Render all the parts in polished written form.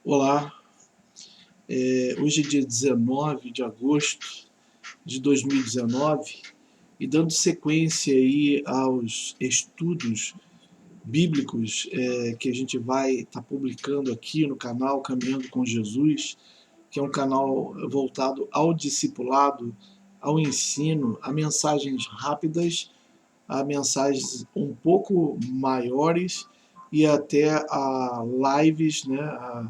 Olá, hoje é dia 19 de agosto de 2019 e dando sequência aí aos estudos bíblicos que a gente vai estar publicando aqui no canal Caminhando com Jesus, que é um canal voltado ao discipulado, ao ensino, a mensagens rápidas, a mensagens um pouco maiores e até a lives, né, a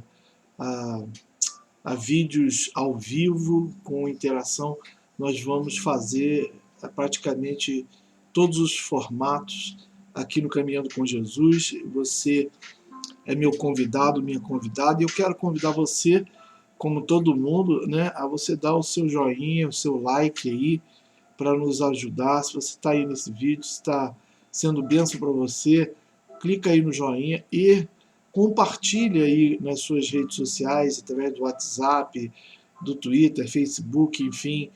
a vídeos ao vivo com interação. Nós vamos fazer praticamente todos os formatos aqui no Caminhando com Jesus. Você é meu convidado, minha convidada, e eu quero convidar você, como todo mundo, né, a você dar o seu joinha, o seu like aí, para nos ajudar. Se você está aí nesse vídeo, está sendo bênção para você, clica aí no joinha e compartilha aí nas suas redes sociais, através do WhatsApp, do Twitter, Facebook, enfim.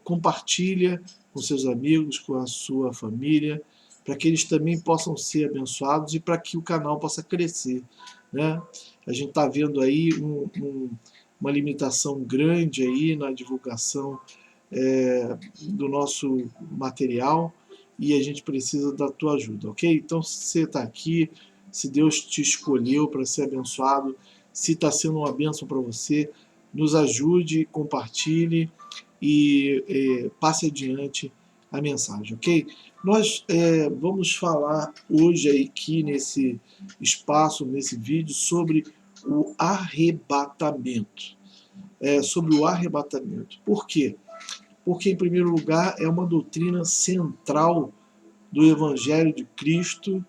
Compartilha com seus amigos, com a sua família, para que eles também possam ser abençoados e para que o canal possa crescer, né? A gente está vendo aí uma limitação grande aí na divulgação do nosso material e a gente precisa da tua ajuda, ok? Então, se você está aqui, se Deus te escolheu para ser abençoado, se está sendo uma bênção para você, nos ajude, compartilhe e passe adiante a mensagem, ok? Nós vamos falar hoje aqui nesse espaço, nesse vídeo, sobre o arrebatamento. Sobre o arrebatamento. Por quê? Porque, em primeiro lugar, é uma doutrina central do Evangelho de Cristo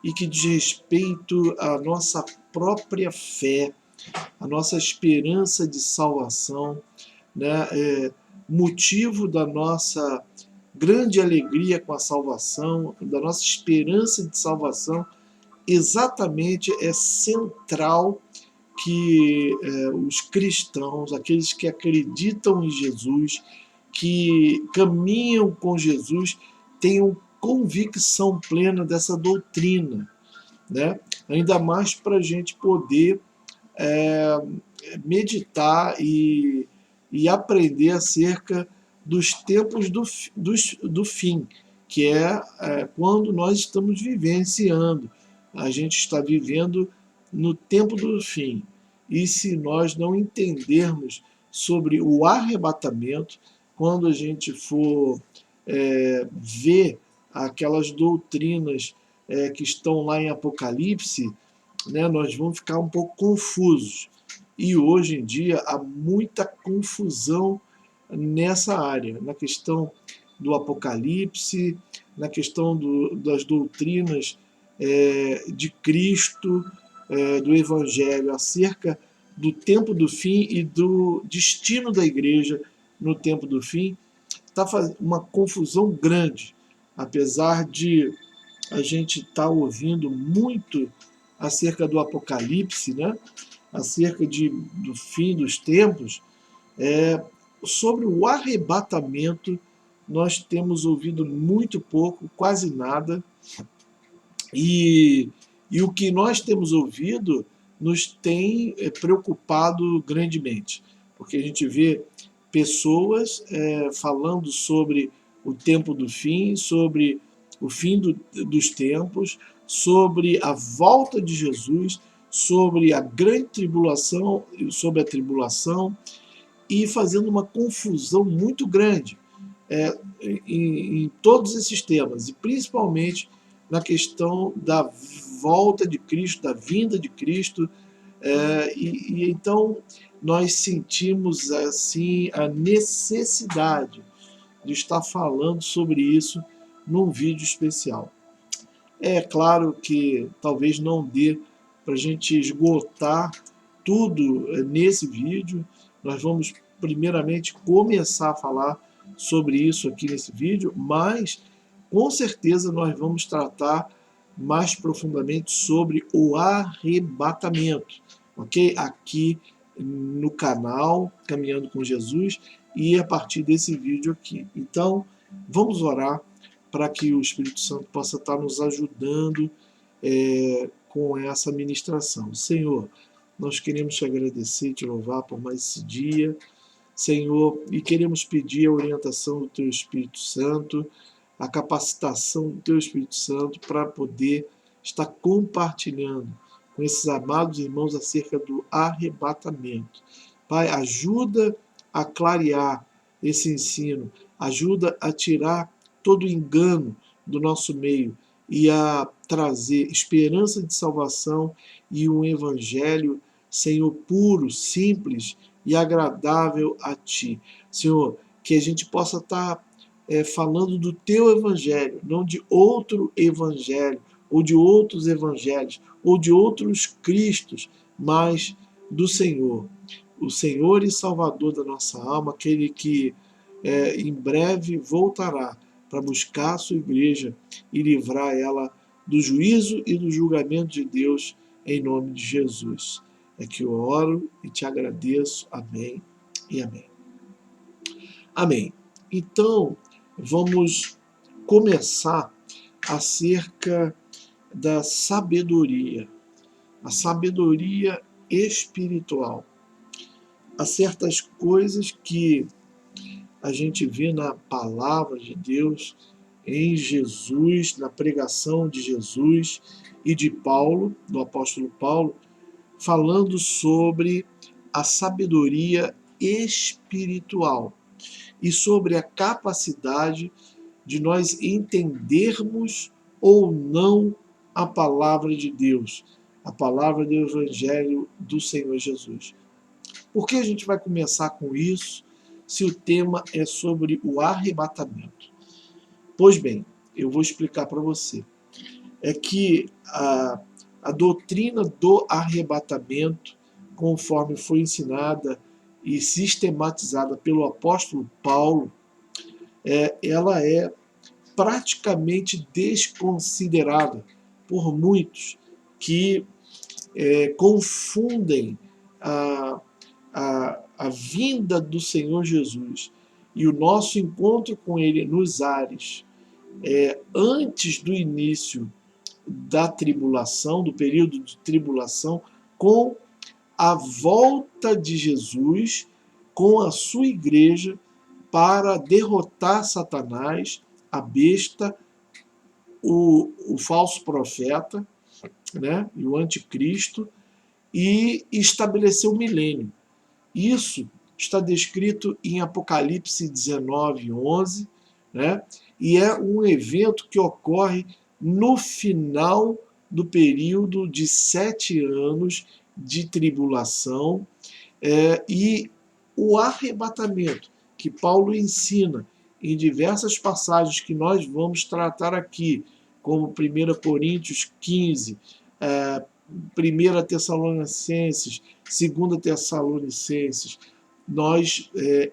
e que diz respeito à nossa própria fé, à nossa esperança de salvação, né? Motivo da nossa grande alegria com a salvação, da nossa esperança de salvação, exatamente é central que os cristãos, aqueles que acreditam em Jesus, que caminham com Jesus, tenham convicção plena dessa doutrina, né? Ainda mais para a gente poder meditar e aprender acerca dos tempos do fim, que é quando nós estamos vivenciando. A gente está vivendo no tempo do fim. E se nós não entendermos sobre o arrebatamento, quando a gente for ver aquelas doutrinas que estão lá em Apocalipse, né, nós vamos ficar um pouco confusos. E hoje em dia há muita confusão nessa área, na questão do Apocalipse, na questão das doutrinas de Cristo, do Evangelho, acerca do tempo do fim e do destino da igreja no tempo do fim. Está fazendo uma confusão grande, apesar de a gente estar ouvindo muito acerca do Apocalipse, né? Acerca do fim dos tempos. Sobre o arrebatamento, nós temos ouvido muito pouco, quase nada, e o que nós temos ouvido nos tem preocupado grandemente, porque a gente vê pessoas falando sobre o tempo do fim, sobre o fim dos tempos, sobre a volta de Jesus, sobre a grande tribulação, sobre a tribulação, e fazendo uma confusão muito grande em todos esses temas, e principalmente na questão da volta de Cristo, da vinda de Cristo. E então nós sentimos assim a necessidade de estar falando sobre isso num vídeo especial. É claro que talvez não dê para a gente esgotar tudo nesse vídeo. Nós vamos primeiramente começar a falar sobre isso aqui nesse vídeo, mas com certeza nós vamos tratar mais profundamente sobre o arrebatamento, ok? Aqui no canal Caminhando com Jesus e a partir desse vídeo aqui. Então, vamos orar para que o Espírito Santo possa estar nos ajudando com essa ministração. Senhor, nós queremos te agradecer e te louvar por mais esse dia, Senhor, e queremos pedir a orientação do Teu Espírito Santo, a capacitação do Teu Espírito Santo para poder estar compartilhando com esses amados irmãos acerca do arrebatamento. Pai, ajuda a clarear esse ensino, ajuda a tirar todo o engano do nosso meio e a trazer esperança de salvação e um evangelho, Senhor, puro, simples e agradável a Ti. Senhor, que a gente possa estar falando do Teu evangelho, não de outro evangelho, ou de outros evangelhos, ou de outros cristos, mas do Senhor. O Senhor e Salvador da nossa alma, aquele que em breve voltará para buscar a sua igreja e livrar ela do juízo e do julgamento de Deus, em nome de Jesus. É que eu oro e te agradeço. Amém e amém. Amém. Então, vamos começar acerca da sabedoria, a sabedoria espiritual. Há certas coisas que a gente vê na palavra de Deus, em Jesus, na pregação de Jesus e de Paulo, do apóstolo Paulo, falando sobre a sabedoria espiritual e sobre a capacidade de nós entendermos ou não a palavra de Deus, a palavra do Evangelho do Senhor Jesus. Por que a gente vai começar com isso se o tema é sobre o arrebatamento? Pois bem, eu vou explicar para você. É que a doutrina do arrebatamento, conforme foi ensinada e sistematizada pelo apóstolo Paulo, ela é praticamente desconsiderada por muitos que confundem a vinda do Senhor Jesus e o nosso encontro com Ele nos ares antes do início da tribulação, do período de tribulação, com a volta de Jesus com a sua igreja para derrotar Satanás, a besta, o falso profeta, né, e o anticristo, e estabelecer o milênio. Isso está descrito em Apocalipse 19:11, né, e é um evento que ocorre no final do período de 7 anos de tribulação, e o arrebatamento que Paulo ensina em diversas passagens que nós vamos tratar aqui, como 1 Coríntios 15, 1 Tessalonicenses, 2 Tessalonicenses,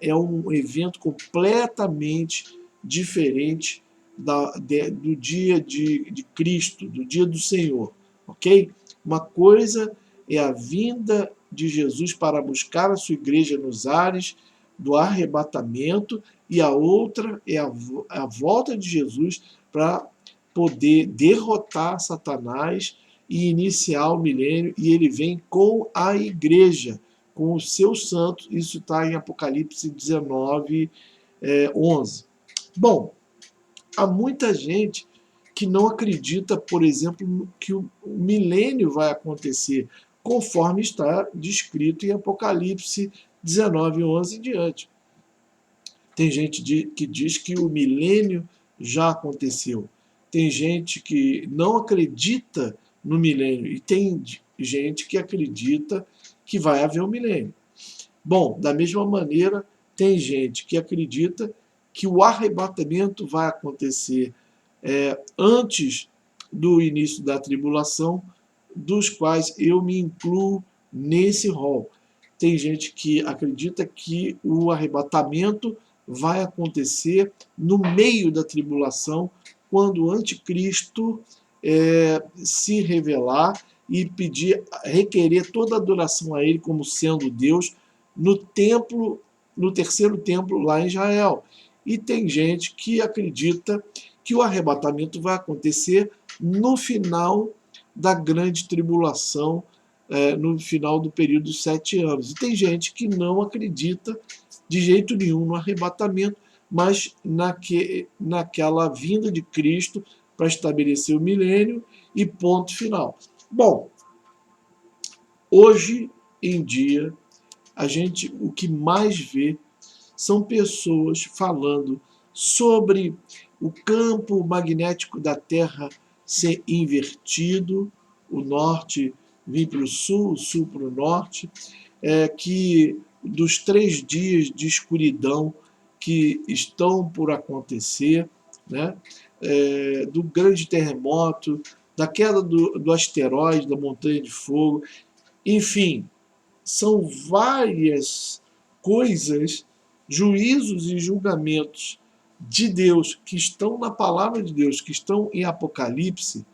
é um evento completamente diferente do dia de Cristo, do dia do Senhor, ok? Uma coisa é a vinda de Jesus para buscar a sua igreja nos ares do arrebatamento, e a outra é a volta de Jesus para poder derrotar Satanás e iniciar o milênio, e ele vem com a igreja, com os seus santos. Isso está em Apocalipse 19, 11. Bom, há muita gente que não acredita, por exemplo, que o milênio vai acontecer, conforme está descrito em Apocalipse 19, 11 em diante. Tem gente que diz que o milênio já aconteceu. Tem gente que não acredita no milênio e tem gente que acredita que vai haver um milênio. Bom, da mesma maneira, tem gente que acredita que o arrebatamento vai acontecer antes do início da tribulação, dos quais eu me incluo nesse rol. Tem gente que acredita que o arrebatamento vai acontecer no meio da tribulação, quando o anticristo se revelar e requerer toda a adoração a ele como sendo Deus no templo, no terceiro templo lá em Israel. E tem gente que acredita que o arrebatamento vai acontecer no final da grande tribulação no final do período dos 7 anos. E tem gente que não acredita de jeito nenhum no arrebatamento, mas naquela vinda de Cristo para estabelecer o milênio e ponto final. Bom, hoje em dia, o que mais vê são pessoas falando sobre o campo magnético da Terra ser invertido, o norte vir para o sul para o norte, que dos 3 dias de escuridão que estão por acontecer, né, do grande terremoto, da queda do asteroide, da montanha de fogo, enfim, são várias coisas, juízos e julgamentos de Deus que estão na palavra de Deus, que estão em Apocalipse,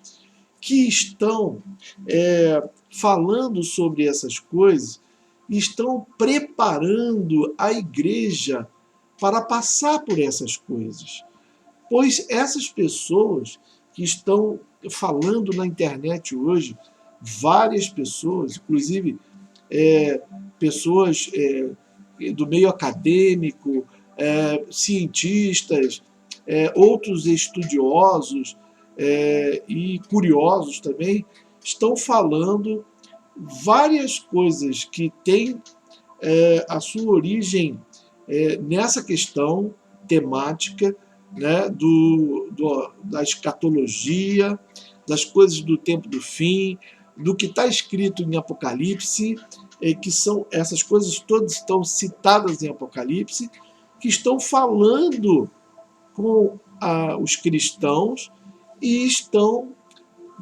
que estão falando sobre essas coisas e estão preparando a igreja para passar por essas coisas. Pois essas pessoas que estão falando na internet hoje, várias pessoas, inclusive pessoas do meio acadêmico, cientistas, outros estudiosos e curiosos também, estão falando várias coisas que têm a sua origem nessa questão temática, né, da escatologia, das coisas do tempo do fim, do que está escrito em Apocalipse, que são essas coisas todas estão citadas em Apocalipse, que estão falando com os cristãos e estão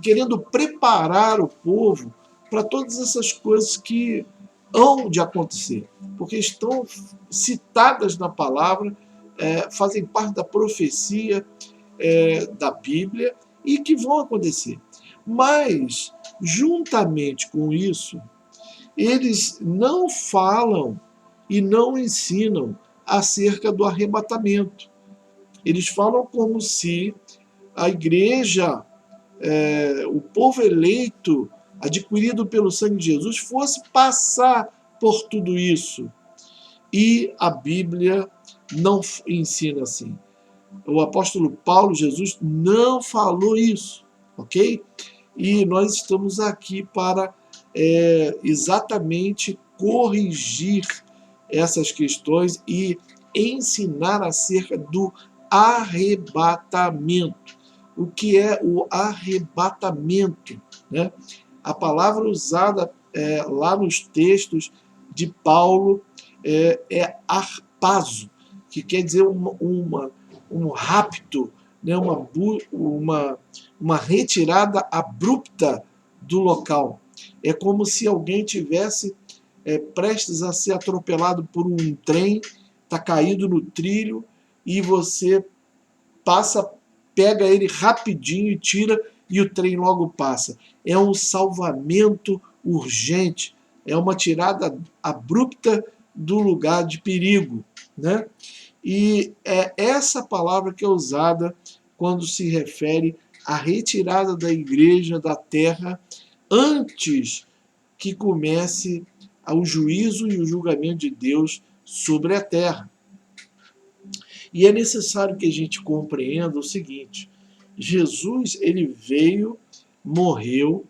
querendo preparar o povo para todas essas coisas que hão de acontecer, porque estão citadas na palavra, fazem parte da profecia da Bíblia e que vão acontecer. Mas, juntamente com isso, eles não falam e não ensinam acerca do arrebatamento. Eles falam como se a igreja, o povo eleito, adquirido pelo sangue de Jesus, fosse passar por tudo isso. E a Bíblia não ensina assim. O apóstolo Paulo, Jesus, não falou isso, ok? E nós estamos aqui para exatamente corrigir essas questões e ensinar acerca do arrebatamento. O que é o arrebatamento, né? A palavra usada lá nos textos de Paulo é arpazo, que quer dizer um rapto, né? uma retirada abrupta do local. É como se alguém tivesse prestes a ser atropelado por um trem, está caído no trilho, e você pega ele rapidinho e tira, e o trem logo passa. É um salvamento urgente, é uma tirada abrupta do lugar de perigo, né? E é essa palavra que é usada quando se refere à retirada da igreja da terra antes que comece o juízo e o julgamento de Deus sobre a terra. E é necessário que a gente compreenda o seguinte: Jesus, ele veio, morreu,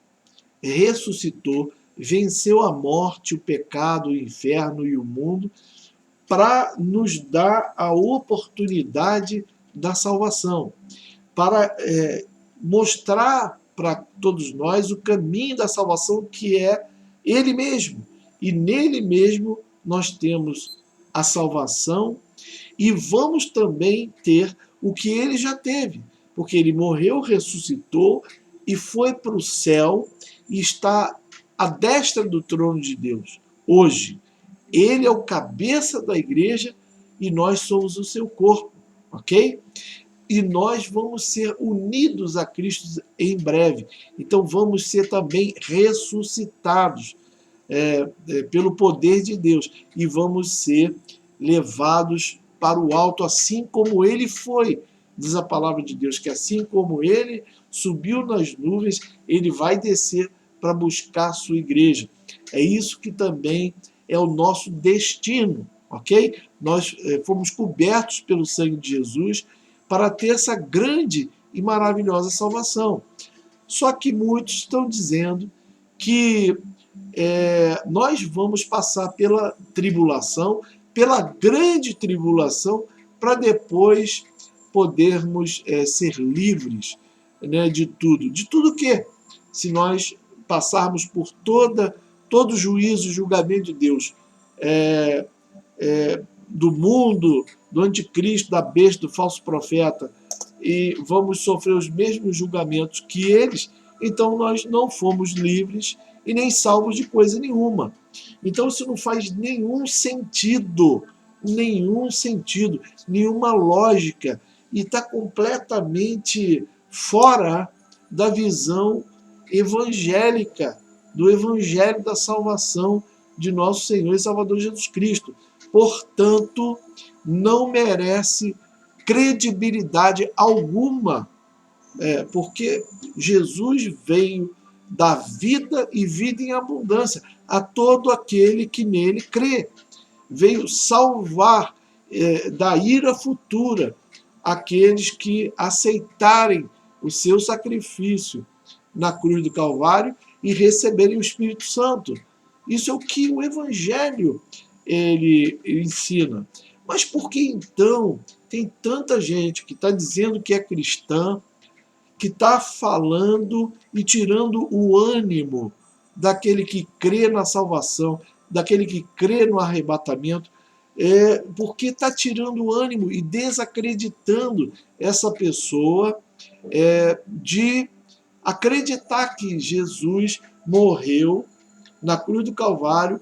ressuscitou, venceu a morte, o pecado, o inferno e o mundo, para nos dar a oportunidade da salvação, para mostrar para todos nós o caminho da salvação, que é Ele mesmo. E nele mesmo nós temos a salvação e vamos também ter o que Ele já teve, porque Ele morreu, ressuscitou e foi para o céu e está à destra do trono de Deus hoje. Ele é o cabeça da igreja e nós somos o seu corpo, ok? E nós vamos ser unidos a Cristo em breve. Então vamos ser também ressuscitados pelo poder de Deus e vamos ser levados para o alto, assim como ele foi. diz a palavra de Deus, que assim como ele subiu nas nuvens, ele vai descer para buscar a sua igreja. É isso que também é o nosso destino, ok? Nós fomos cobertos pelo sangue de Jesus para ter essa grande e maravilhosa salvação. Só que muitos estão dizendo que nós vamos passar pela tribulação, pela grande tribulação, para depois podermos ser livres, né, de tudo. De tudo o quê? Se nós passarmos por todo o juízo e julgamento de Deus, do mundo, do anticristo, da besta, do falso profeta, e vamos sofrer os mesmos julgamentos que eles, então nós não fomos livres e nem salvos de coisa nenhuma. Então isso não faz nenhum sentido, nenhuma lógica, e está completamente fora da visão evangélica, do evangelho da salvação de nosso Senhor e Salvador Jesus Cristo. Portanto, não merece credibilidade alguma, porque Jesus veio dar vida e vida em abundância a todo aquele que nele crê. Veio salvar da ira futura aqueles que aceitarem o seu sacrifício na cruz do Calvário e receberem o Espírito Santo. Isso é o que o Evangelho ele ensina. Mas por que então tem tanta gente que está dizendo que é cristã, que está falando e tirando o ânimo daquele que crê na salvação, daquele que crê no arrebatamento, porque está tirando o ânimo e desacreditando essa pessoa de acreditar que Jesus morreu na cruz do Calvário,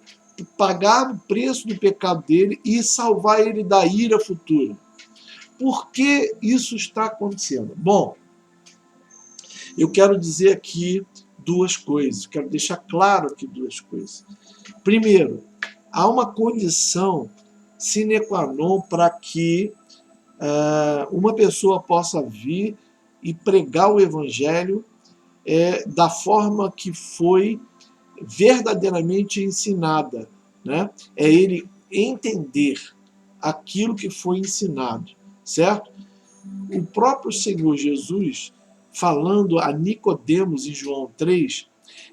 pagar o preço do pecado dele e salvar ele da ira futura. Por que isso está acontecendo? Bom, eu quero dizer aqui duas coisas, quero deixar claro aqui duas coisas. Primeiro, há uma condição sine qua non para que uma pessoa possa vir e pregar o Evangelho da forma que foi verdadeiramente ensinada, né? É ele entender aquilo que foi ensinado, certo? O próprio Senhor Jesus, falando a Nicodemos em João 3,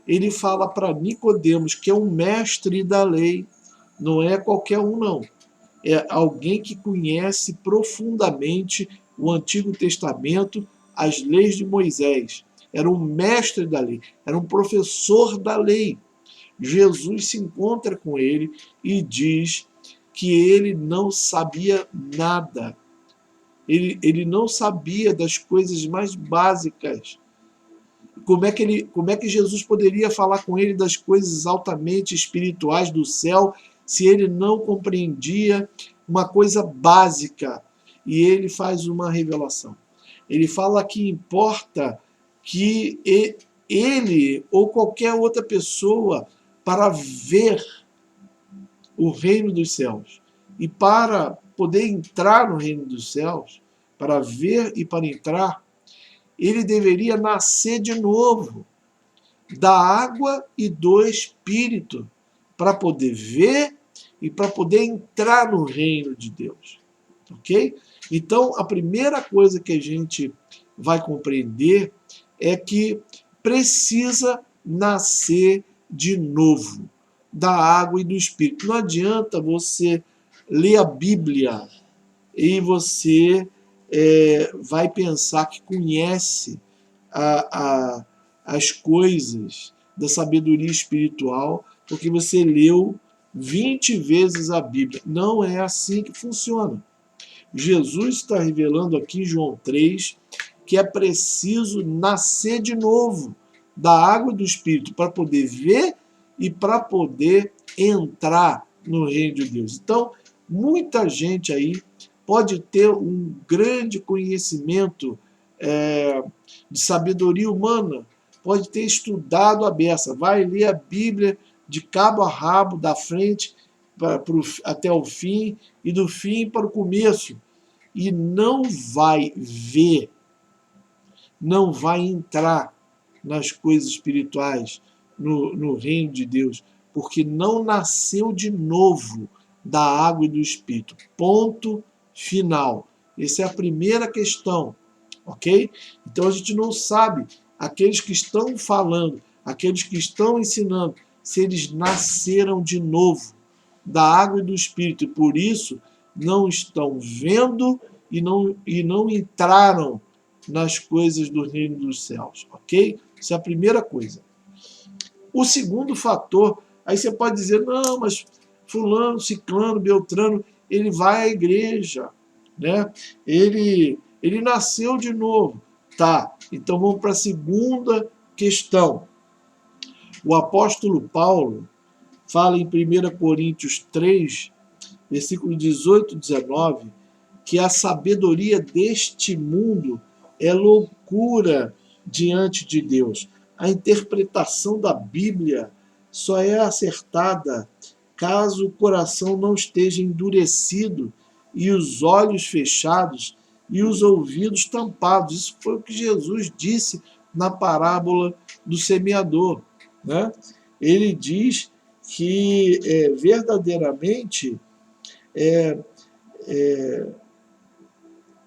ele fala para Nicodemos que é um mestre da lei, não é qualquer um não. É alguém que conhece profundamente o Antigo Testamento, as leis de Moisés. Era um mestre da lei, era um professor da lei. Jesus se encontra com ele e diz que ele não sabia nada. Ele não sabia das coisas mais básicas. Como é que Jesus poderia falar com ele das coisas altamente espirituais do céu se ele não compreendia uma coisa básica? E ele faz uma revelação. Ele fala que importa que ele ou qualquer outra pessoa, para ver o reino dos céus e para poder entrar no reino dos céus, para ver e para entrar, ele deveria nascer de novo da água e do Espírito para poder ver e para poder entrar no reino de Deus. Ok? Então, a primeira coisa que a gente vai compreender é que precisa nascer de novo da água e do Espírito. Não adianta você ler a Bíblia e você vai pensar que conhece as coisas da sabedoria espiritual porque você leu 20 vezes a Bíblia. Não é assim que funciona. Jesus está revelando aqui em João 3 que é preciso nascer de novo da água e do Espírito para poder ver e para poder entrar no reino de Deus. Então, muita gente aí pode ter um grande conhecimento de sabedoria humana, pode ter estudado a beça, vai ler a Bíblia de cabo a rabo, da frente até o fim e do fim para o começo. e não vai ver, não vai entrar nas coisas espirituais, no reino de Deus, porque não nasceu de novo da água e do Espírito. Ponto final. Essa é a primeira questão, ok? Então a gente não sabe, aqueles que estão falando, aqueles que estão ensinando, se eles nasceram de novo da água e do Espírito, e por isso não estão vendo e não entraram nas coisas do reino dos céus, ok? Isso é a primeira coisa. O segundo fator, aí você pode dizer, não, mas fulano, ciclano, beltrano, ele vai à igreja, né? Ele nasceu de novo. Tá, então vamos para a segunda questão. O apóstolo Paulo fala em 1 Coríntios 3, versículo 18 e 19, que a sabedoria deste mundo é loucura diante de Deus. A interpretação da Bíblia só é acertada caso o coração não esteja endurecido e os olhos fechados e os ouvidos tampados. Isso foi o que Jesus disse na parábola do semeador, né? Ele diz que verdadeiramente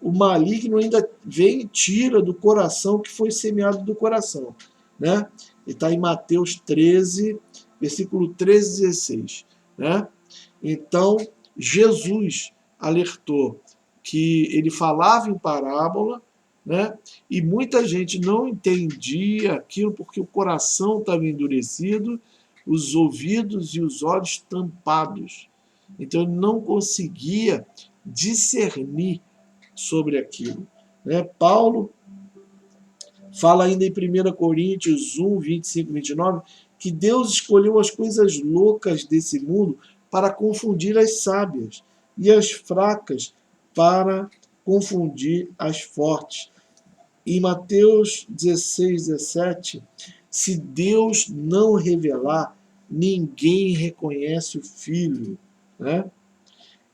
o maligno ainda vem e tira do coração o que foi semeado do coração, né? Ele está em Mateus 13, versículo 13 e 16, né? Então, Jesus alertou que ele falava em parábola, né? E muita gente não entendia aquilo porque o coração estava endurecido, os ouvidos e os olhos tampados. Então, ele não conseguia discernir sobre aquilo, né? Paulo fala ainda em 1 Coríntios 1, 25 e 29, que Deus escolheu as coisas loucas desse mundo para confundir as sábias e as fracas para confundir as fortes. Em Mateus 16, 17, se Deus não revelar, ninguém reconhece o Filho, né?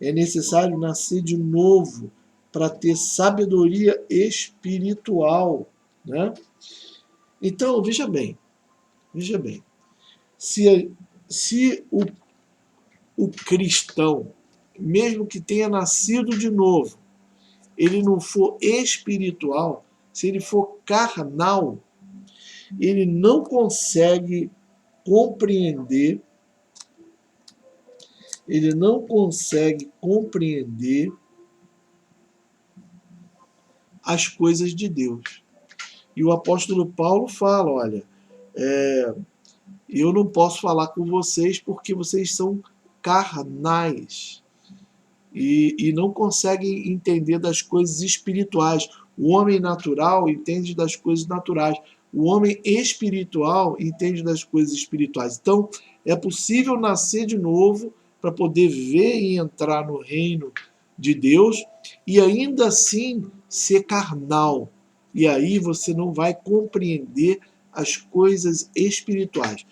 É necessário nascer de novo para ter sabedoria espiritual, né? Então, veja bem, se o cristão, mesmo que tenha nascido de novo, ele não for espiritual, se ele for carnal, ele não consegue compreender, as coisas de Deus. E o apóstolo Paulo fala, olha, eu não posso falar com vocês porque vocês são carnais e não conseguem entender das coisas espirituais. O homem natural entende das coisas naturais. O homem espiritual entende das coisas espirituais. Então, é possível nascer de novo para poder ver e entrar no reino de Deus e ainda assim ser carnal. E aí você não vai compreender as coisas espirituais.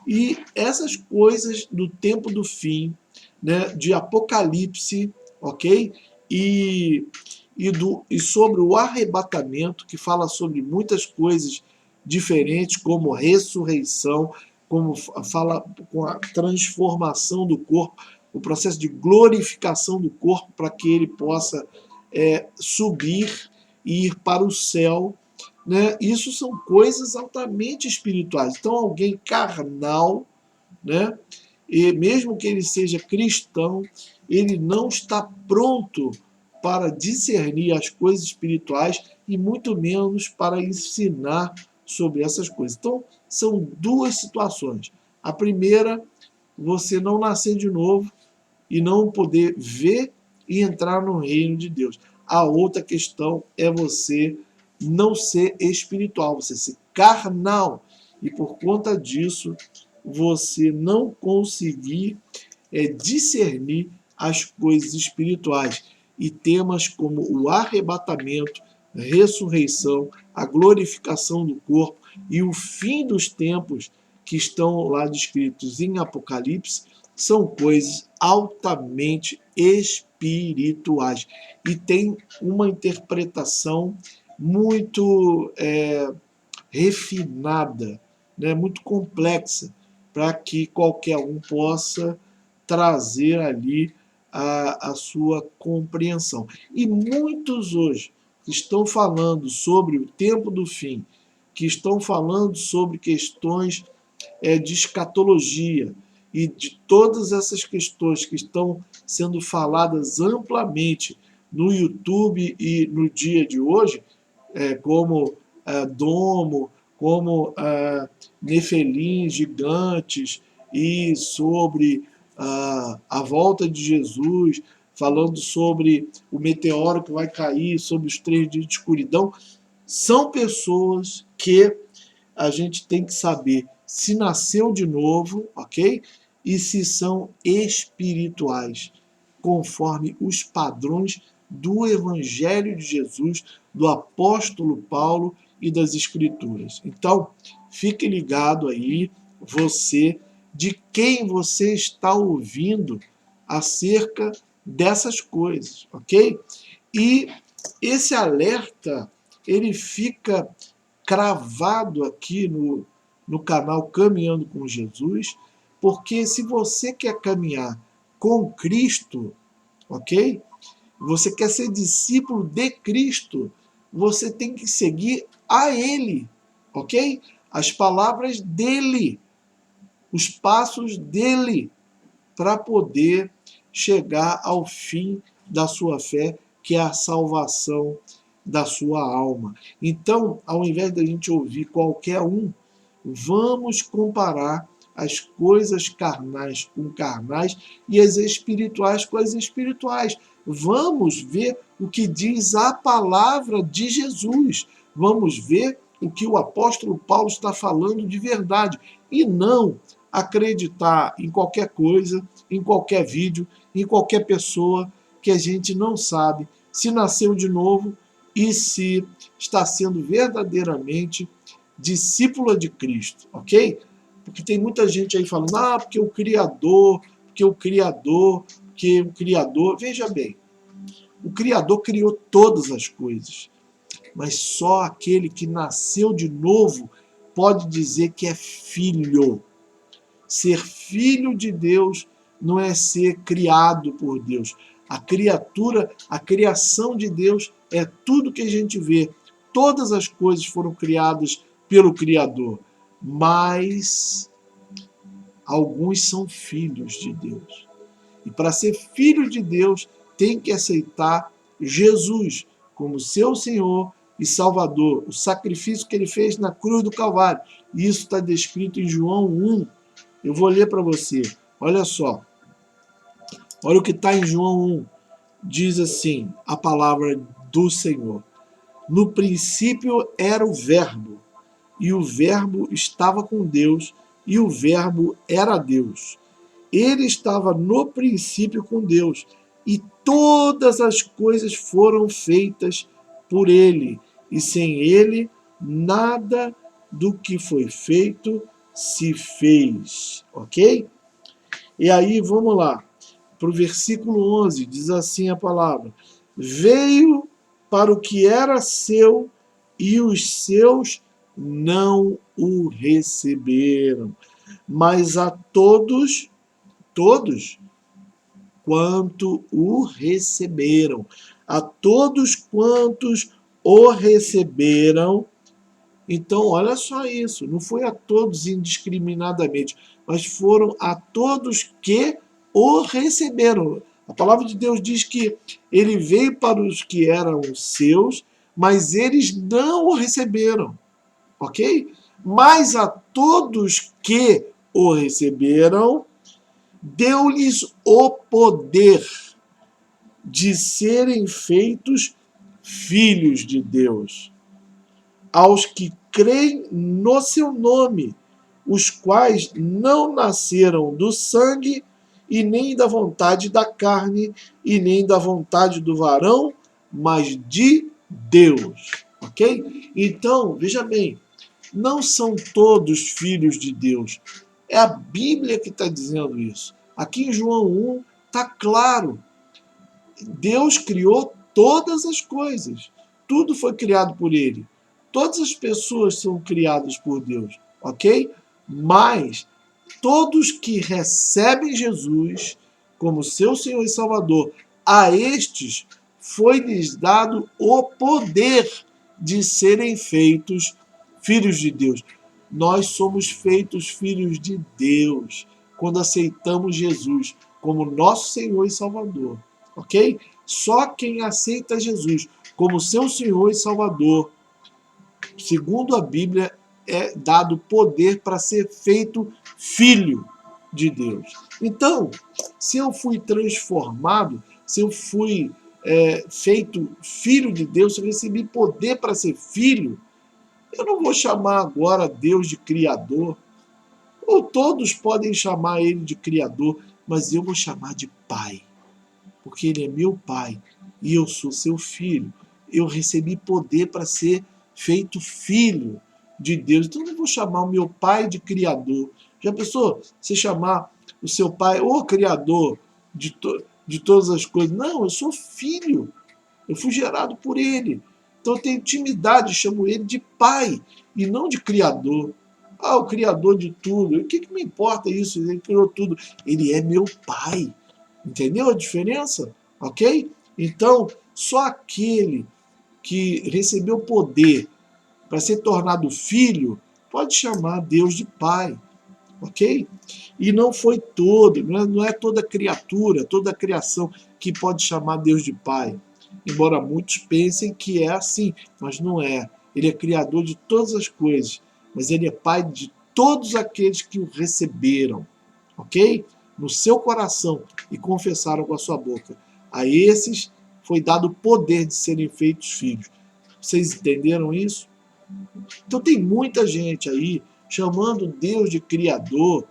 E essas coisas do tempo do fim, né, de Apocalipse, ok? E sobre o arrebatamento, que fala sobre muitas coisas diferentes, como ressurreição, como fala com a transformação do corpo, o processo de glorificação do corpo para que ele possa subir e ir para o céu, né? Isso são coisas altamente espirituais. Então, alguém carnal, né? E mesmo que ele seja cristão, ele não está pronto para discernir as coisas espirituais e muito menos para ensinar sobre essas coisas. Então, são duas situações. A primeira, você não nascer de novo e não poder ver e entrar no reino de Deus. A outra questão é você não ser espiritual, você ser carnal. E por conta disso, você não conseguir discernir as coisas espirituais. E temas como o arrebatamento, a ressurreição, a glorificação do corpo e o fim dos tempos que estão lá descritos em Apocalipse são coisas altamente espirituais. espirituais. E tem uma interpretação muito refinada, né, muito complexa, para que qualquer um possa trazer ali a sua compreensão. E muitos hoje que estão falando sobre o tempo do fim, que estão falando sobre questões de escatologia e de todas essas questões que estão sendo faladas amplamente no YouTube e no dia de hoje, como Domo, como Nefelim, gigantes, e sobre a volta de Jesus, falando sobre o meteoro que vai cair, sobre os 3 dias de escuridão, são pessoas que a gente tem que saber se nasceu de novo, ok? E se são espirituais, conforme os padrões do Evangelho de Jesus, do apóstolo Paulo e das Escrituras. Então, fique ligado aí, você, de quem você está ouvindo acerca dessas coisas, ok? E esse alerta, ele fica cravado aqui no canal Caminhando com Jesus, porque se você quer caminhar com Cristo, ok? Você quer ser discípulo de Cristo, você tem que seguir a Ele, ok? As palavras dele, os passos dele, para poder chegar ao fim da sua fé, que é a salvação da sua alma. Então, ao invés da gente ouvir qualquer um, vamos comparar as coisas carnais com carnais e as espirituais com as espirituais. Vamos ver o que diz a palavra de Jesus. Vamos ver o que o apóstolo Paulo está falando de verdade. E não acreditar em qualquer coisa, em qualquer vídeo, em qualquer pessoa que a gente não sabe se nasceu de novo e se está sendo verdadeiramente discípula de Cristo, ok? Porque tem muita gente aí falando, porque o Criador, porque o Criador, porque o Criador. Veja bem, o Criador criou todas as coisas, mas só aquele que nasceu de novo pode dizer que é filho. Ser filho de Deus não é ser criado por Deus. A criatura, a criação de Deus é tudo que a gente vê. Todas as coisas foram criadas pelo Criador, mas alguns são filhos de Deus. E para ser filho de Deus, tem que aceitar Jesus como seu Senhor e Salvador, o sacrifício que ele fez na cruz do Calvário. E isso está descrito em João 1. Eu vou ler para você. Olha só. Olha o que está em João 1. Diz assim, a palavra do Senhor. No princípio era o Verbo, e o Verbo estava com Deus, e o Verbo era Deus. Ele estava no princípio com Deus, e todas as coisas foram feitas por ele, e sem ele nada do que foi feito se fez, ok? E aí, vamos lá, para o versículo 11, diz assim a palavra: veio para o que era seu, e os seus não o receberam. Mas a todos quanto o receberam, a todos quantos o receberam. Então, olha só isso, não foi a todos indiscriminadamente, mas foram a todos que o receberam. A palavra de Deus diz que ele veio para os que eram seus, mas eles não o receberam, ok? Mas a todos que o receberam, deu-lhes o poder de serem feitos filhos de Deus, aos que creem no seu nome, os quais não nasceram do sangue, e nem da vontade da carne, e nem da vontade do varão, mas de Deus. Ok? Então, veja bem, não são todos filhos de Deus. É a Bíblia que está dizendo isso. Aqui em João 1 está claro. Deus criou todas as coisas. Tudo foi criado por Ele. Todas as pessoas são criadas por Deus, ok? Mas todos que recebem Jesus como seu Senhor e Salvador, a estes foi-lhes dado o poder de serem feitos filhos de Deus. Nós somos feitos filhos de Deus quando aceitamos Jesus como nosso Senhor e Salvador, ok? Só quem aceita Jesus como seu Senhor e Salvador, segundo a Bíblia, é dado poder para ser feito filho de Deus. Então, se eu fui transformado, se eu fui feito filho de Deus, se eu recebi poder para ser filho, eu não vou chamar agora Deus de Criador, ou todos podem chamar Ele de Criador, mas eu vou chamar de Pai, porque Ele é meu Pai e eu sou seu filho. Eu recebi poder para ser feito filho de Deus. Então eu não vou chamar o meu pai de Criador. Já pensou você chamar o seu pai, o Criador de todas as coisas? Não, eu sou filho. Eu fui gerado por Ele. Então eu tenho intimidade, chamo Ele de Pai e não de Criador. Ah, o Criador de tudo. O que me importa isso? Ele criou tudo. Ele é meu Pai. Entendeu a diferença? Ok? Então, só aquele que recebeu poder para ser tornado filho pode chamar Deus de Pai. Ok? E não foi todo, não é toda criatura, toda criação que pode chamar Deus de Pai. Embora muitos pensem que é assim, mas não é. Ele é criador de todas as coisas, mas ele é Pai de todos aqueles que o receberam, ok? No seu coração e confessaram com a sua boca. A esses foi dado o poder de serem feitos filhos. Vocês entenderam isso? Então tem muita gente aí chamando Deus de Criador,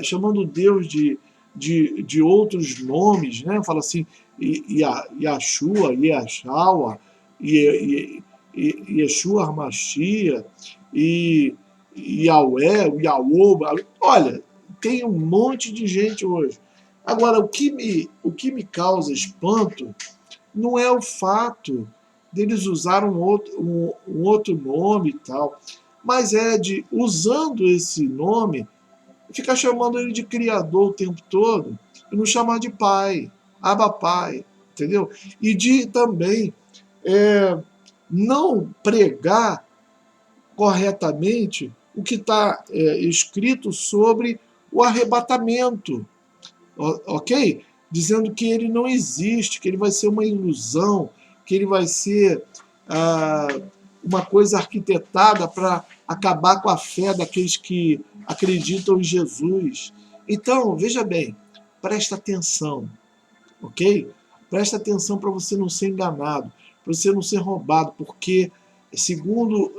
chamando Deus de outros nomes, né? Fala assim, Yahshua, Yahshawa, Yeshua Armachia, e Yahweh, Yahweh. Olha, tem um monte de gente hoje. Agora, o que me causa espanto não é o fato deles usar um outro nome e tal, mas usando esse nome, ficar chamando ele de Criador o tempo todo e não chamar de Pai, Abba Pai, entendeu? E de também não pregar corretamente o que está escrito sobre o arrebatamento, ok? Dizendo que ele não existe, que ele vai ser uma ilusão, que ele vai ser uma coisa arquitetada para acabar com a fé daqueles que acreditam em Jesus. Então, veja bem, presta atenção, ok? Presta atenção para você não ser enganado, para você não ser roubado, porque, segundo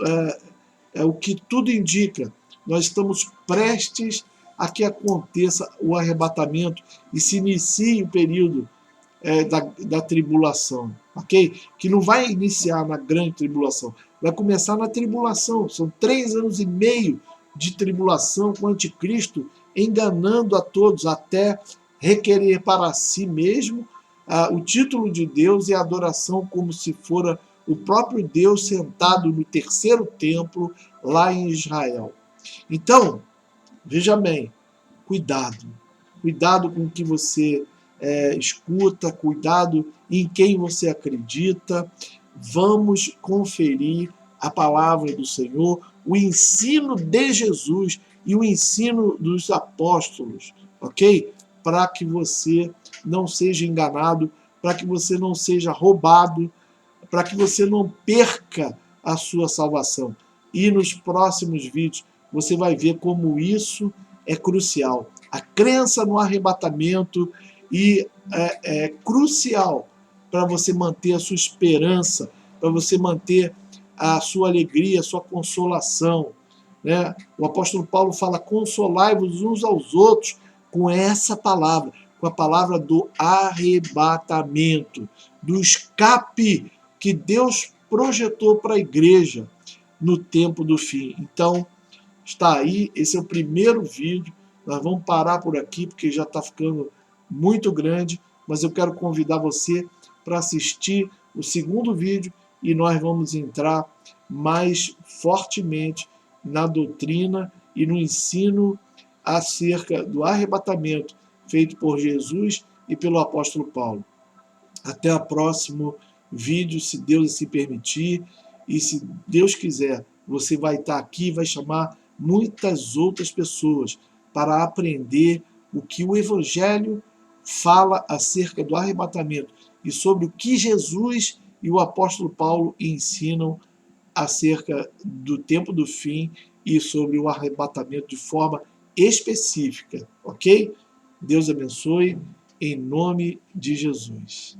o que tudo indica, nós estamos prestes a que aconteça o arrebatamento e se inicie o período da tribulação, ok? Que não vai iniciar na grande tribulação, vai começar na tribulação. São 3 anos e meio de tribulação com o anticristo enganando a todos até requerer para si mesmo o título de Deus e a adoração como se fora o próprio Deus sentado no terceiro templo lá em Israel. Então, veja bem, cuidado com o que você escuta, cuidado em quem você acredita. Vamos conferir a palavra do Senhor, o ensino de Jesus e o ensino dos apóstolos, ok? Para que você não seja enganado, para que você não seja roubado, para que você não perca a sua salvação. E nos próximos vídeos você vai ver como isso é crucial. A crença no arrebatamento é crucial para você manter a sua esperança, para você manter a sua alegria, a sua consolação. Né? O apóstolo Paulo fala: consolai-vos uns aos outros com essa palavra, com a palavra do arrebatamento, do escape que Deus projetou para a igreja no tempo do fim. Então, está aí, esse é o primeiro vídeo. Nós vamos parar por aqui, porque já está ficando muito grande. mas eu quero convidar você para assistir o segundo vídeo e nós vamos entrar mais fortemente na doutrina e no ensino acerca do arrebatamento feito por Jesus e pelo apóstolo Paulo. Até o próximo vídeo, se Deus assim permitir, e se Deus quiser, você vai estar aqui, vai chamar muitas outras pessoas para aprender o que o Evangelho fala acerca do arrebatamento e sobre o que Jesus e o apóstolo Paulo ensinam acerca do tempo do fim e sobre o arrebatamento de forma específica, ok? Deus abençoe, em nome de Jesus.